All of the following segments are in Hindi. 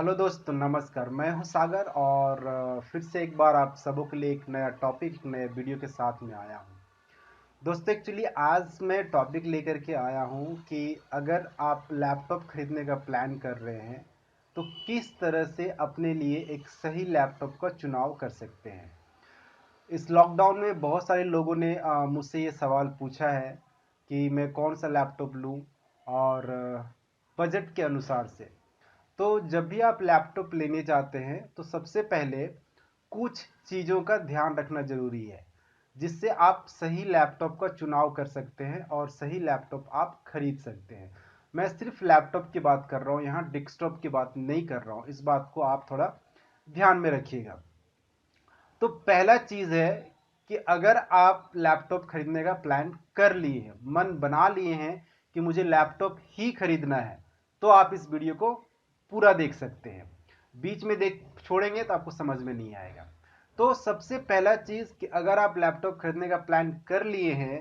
हेलो दोस्तों, नमस्कार। मैं हूं सागर और फिर से एक बार आप सबों के लिए एक नया टॉपिक नए वीडियो के साथ में आया हूं। दोस्तों, एक्चुअली आज मैं टॉपिक लेकर के आया हूं कि अगर आप लैपटॉप खरीदने का प्लान कर रहे हैं तो किस तरह से अपने लिए एक सही लैपटॉप का चुनाव कर सकते हैं। इस लॉकडाउन में बहुत सारे लोगों ने मुझसे ये सवाल पूछा है कि मैं कौन सा लैपटॉप लूं और बजट के अनुसार से। तो जब भी आप लैपटॉप लेने जाते हैं तो सबसे पहले कुछ चीज़ों का ध्यान रखना ज़रूरी है, जिससे आप सही लैपटॉप का चुनाव कर सकते हैं और सही लैपटॉप आप खरीद सकते हैं। मैं सिर्फ लैपटॉप की बात कर रहा हूँ, यहाँ डेस्कटॉप की बात नहीं कर रहा हूँ। इस बात को आप थोड़ा ध्यान में रखिएगा। तो पहला चीज़ है कि अगर आप लैपटॉप खरीदने का प्लान कर लिए हैं, मन बना लिए हैं कि मुझे लैपटॉप ही खरीदना है, तो आप इस वीडियो को पूरा देख सकते हैं। बीच में देख छोड़ेंगे तो आपको समझ में नहीं आएगा। तो सबसे पहला चीज़ कि अगर आप लैपटॉप खरीदने का प्लान कर लिए हैं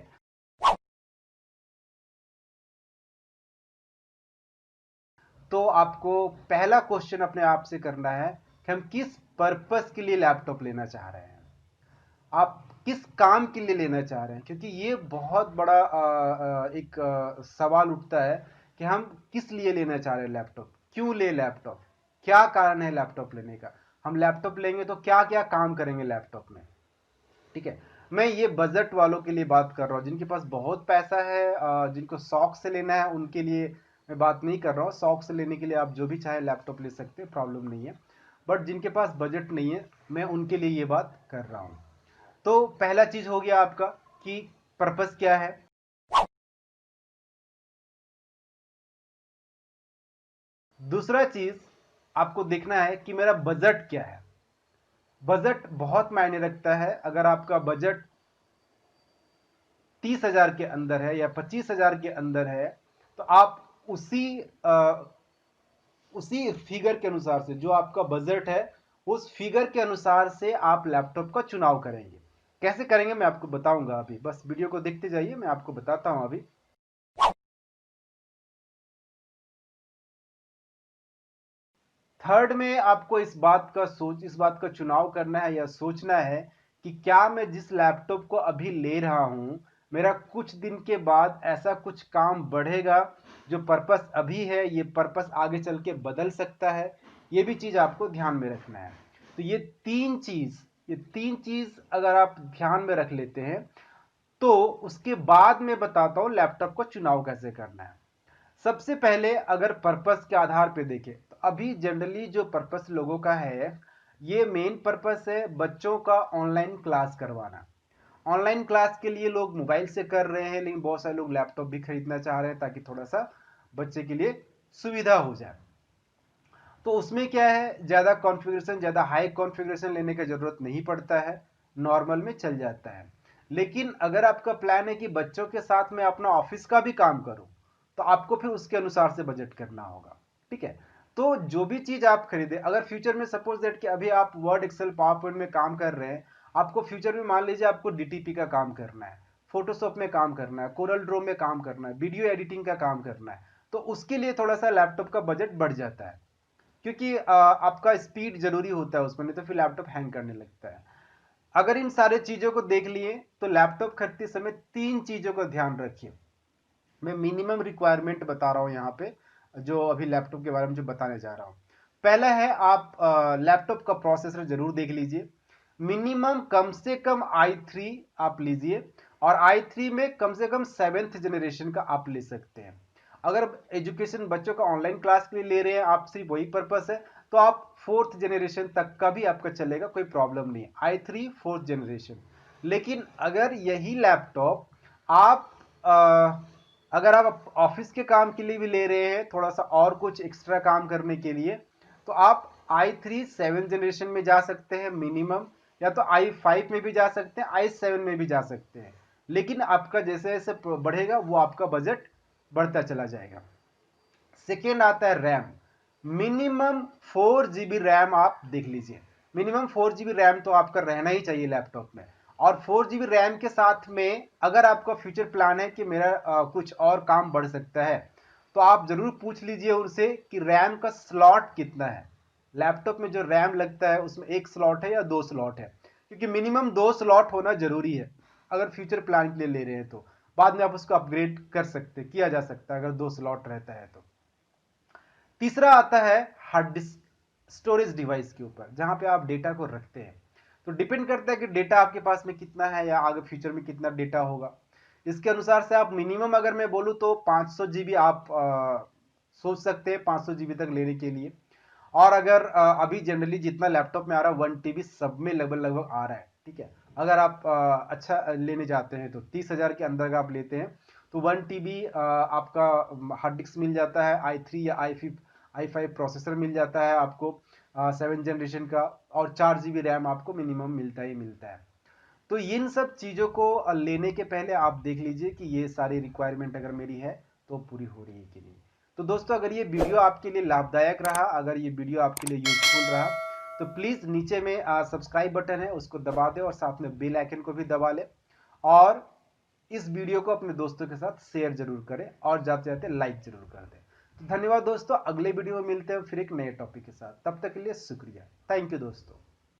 तो आपको पहला क्वेश्चन अपने आप से करना है कि हम किस पर्पस के लिए लैपटॉप लेना चाह रहे हैं, आप किस काम के लिए लेना चाह रहे हैं। क्योंकि ये बहुत बड़ा एक सवाल उठता है कि हम किस लिए लेना चाह रहे हैं लैपटॉप, क्यों ले लैपटॉप, क्या कारण है लैपटॉप लेने का। हम लैपटॉप लेंगे तो क्या क्या काम करेंगे लैपटॉप में। ठीक है, मैं ये बजट वालों के लिए बात कर रहा हूँ, जिनके पास बहुत पैसा है, जिनको शौक से लेना है, उनके लिए मैं बात नहीं कर रहा हूँ। शौक से लेने के लिए आप जो भी चाहे लैपटॉप ले सकते हैं, प्रॉब्लम नहीं है। बट जिनके पास बजट नहीं है, मैं उनके लिए ये बात कर रहा हूँ। तो पहला चीज हो गया आपका कि पर्पस क्या है। दूसरा चीज आपको देखना है कि मेरा बजट क्या है। बजट बहुत मायने रखता है। अगर आपका बजट 30,000 के अंदर है या 25,000 के अंदर है तो आप उसी फिगर के अनुसार से, जो आपका बजट है उस फिगर के अनुसार से आप लैपटॉप का चुनाव करेंगे। कैसे करेंगे मैं आपको बताऊंगा। अभी बस वीडियो को देखते जाइए, मैं आपको बताता हूं अभी। थर्ड में आपको इस बात का चुनाव करना है या सोचना है कि क्या मैं जिस लैपटॉप को अभी ले रहा हूं, मेरा कुछ दिन के बाद ऐसा कुछ काम बढ़ेगा जो पर्पस अभी है, ये पर्पस आगे चल के बदल सकता है। ये भी चीज आपको ध्यान में रखना है। तो ये तीन चीज अगर आप ध्यान में रख लेते हैं तो उसके बाद मैं बताता हूं लैपटॉप का चुनाव कैसे करना है। सबसे पहले अगर पर्पस के आधार पे देखें तो अभी जनरली जो पर्पस लोगों का है, ये मेन पर्पस है बच्चों का ऑनलाइन क्लास करवाना। ऑनलाइन क्लास के लिए लोग मोबाइल से कर रहे हैं, लेकिन बहुत सारे लोग लैपटॉप भी खरीदना चाह रहे हैं ताकि थोड़ा सा बच्चे के लिए सुविधा हो जाए। तो उसमें क्या है, ज़्यादा कॉन्फ़िगरेशन, ज़्यादा हाई कॉन्फ़िगरेशन लेने का ज़रूरत नहीं पड़ता है, नॉर्मल में चल जाता है। लेकिन अगर आपका प्लान है कि बच्चों के साथ मैं अपना ऑफिस का भी काम करूं, तो आपको फिर उसके अनुसार से बजट करना होगा। ठीक है, तो जो भी चीज़ आप खरीदे, अगर फ्यूचर में सपोज दैट कि अभी आप वर्ड, एक्सेल, पावर पॉइंट में काम कर रहे हैं, आपको फ्यूचर में मान लीजिए आपको डीटीपी का काम करना है, फोटोशॉप में काम करना है, कोरल ड्रो में काम करना है, वीडियो एडिटिंग का काम करना है, तो उसके लिए थोड़ा सा लैपटॉप का बजट बढ़ जाता है। क्योंकि आपका स्पीड जरूरी होता है उसमें, नहीं तो फिर लैपटॉप हैंग करने लगता है। अगर इन सारे चीजों को देख लिए तो लैपटॉप खरीदते समय तीन चीजों का ध्यान रखिए। मैं मिनिमम रिक्वायरमेंट बता रहा हूं यहाँ पे, जो अभी लैपटॉप के बारे में जो बताने जा रहा हूं। पहला है, आप लैपटॉप का प्रोसेसर जरूर देख लीजिए। मिनिमम कम से कम i3 आप लीजिए, और i3 में कम से कम 7th जनरेशन का आप ले सकते हैं। अगर एजुकेशन बच्चों का ऑनलाइन क्लास के लिए ले रहे हैं, आप सिर्फ वही पर्पस है, तो आप 4th जनरेशन तक का भी आपका चलेगा, कोई प्रॉब्लम नहीं है। i3 4th generation. लेकिन अगर यही लैपटॉप आप अगर आप ऑफिस के काम के लिए भी ले रहे हैं, थोड़ा सा और कुछ एक्स्ट्रा काम करने के लिए, तो आप i3 7 जनरेशन में जा सकते हैं मिनिमम, या तो i5 में भी जा सकते हैं, i7 में भी जा सकते हैं। लेकिन आपका जैसे जैसे बढ़ेगा वो आपका बजट बढ़ता चला जाएगा। सेकेंड आता है रैम। मिनिमम 4 GB रैम आप देख लीजिए। मिनिमम 4 GB रैम तो आपका रहना ही चाहिए लैपटॉप में। और 4 GB रैम के साथ में अगर आपका फ्यूचर प्लान है कि मेरा कुछ और काम बढ़ सकता है, तो आप जरूर पूछ लीजिए उनसे कि रैम का स्लॉट कितना है। लैपटॉप में जो रैम लगता है उसमें 1 स्लॉट है या 2 स्लॉट है, क्योंकि मिनिमम 2 स्लॉट होना जरूरी है अगर फ्यूचर प्लान के लिए ले रहे हैं। तो बाद में आप उसको अपग्रेड कर सकते, किया जा सकता है अगर 2 स्लॉट रहता है तो। तीसरा आता है हार्ड डिस्क स्टोरेज डिवाइस के ऊपर, जहां पे आप डेटा को रखते हैं। तो डिपेंड करता है कि डेटा आपके पास में कितना है या आगे फ्यूचर में कितना डेटा होगा। इसके अनुसार से आप मिनिमम अगर मैं बोलूँ तो 500 जीबी आप सोच सकते हैं 500 जीबी तक लेने के लिए। और अगर अभी जनरली जितना लैपटॉप में आ रहा है 1 टीबी सब में लगभग लगभग आ रहा है, ठीक है। अगर आप अच्छा लेने जाते हैं तो 30,000 के अंदर का आप लेते हैं तो 1 टीबी आपका हार्ड डिस्क मिल जाता है, i3 या i5 प्रोसेसर मिल जाता है आपको 7 जनरेशन का, और 4 जीबी रैम आपको मिनिमम मिलता ही मिलता है। तो इन सब चीज़ों को लेने के पहले आप देख लीजिए कि ये सारी रिक्वायरमेंट अगर मेरी है तो पूरी हो रही है कि नहीं। तो दोस्तों अगर ये वीडियो आपके लिए लाभदायक रहा, अगर ये वीडियो आपके लिए यूजफुल रहा, तो प्लीज़ नीचे में सब्सक्राइब बटन है उसको दबा दें और साथ में बेल आइकन को भी दबा लें, और इस वीडियो को अपने दोस्तों के साथ शेयर जरूर करें और जाते जाते लाइक जरूर कर दें। तो धन्यवाद दोस्तों, अगले वीडियो में मिलते हैं फिर एक नए टॉपिक के साथ, तब तक के लिए शुक्रिया, थैंक यू दोस्तों।